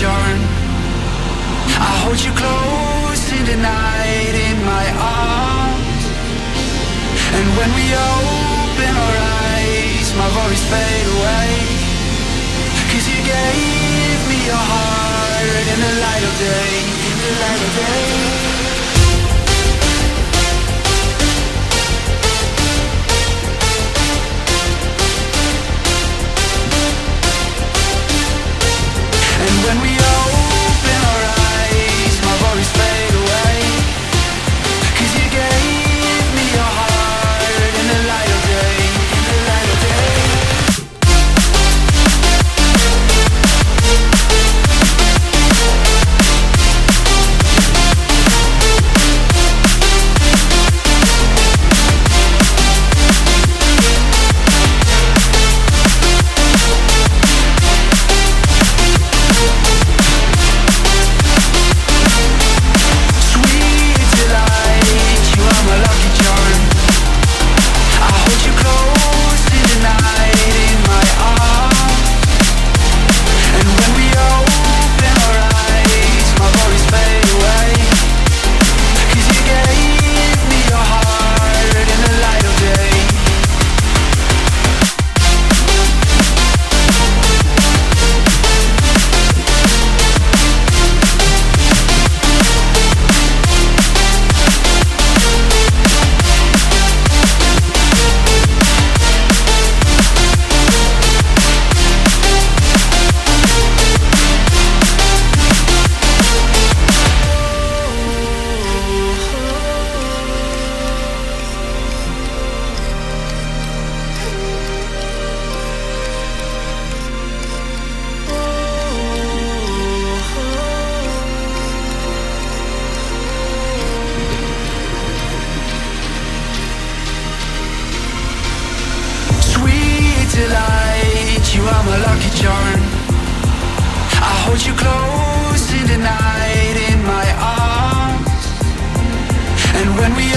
charm. I hold you close in the night in my arms. And when we open our eyes, my worries fade away. 'Cause you gave me your heart in the light of day, in the light of day. When we open our eyes, my worries fade away. 'Cause you gave me your heart in the light of day, in the light of day. Delight, you are my lucky charm. I hold you close in the night in my arms. And when we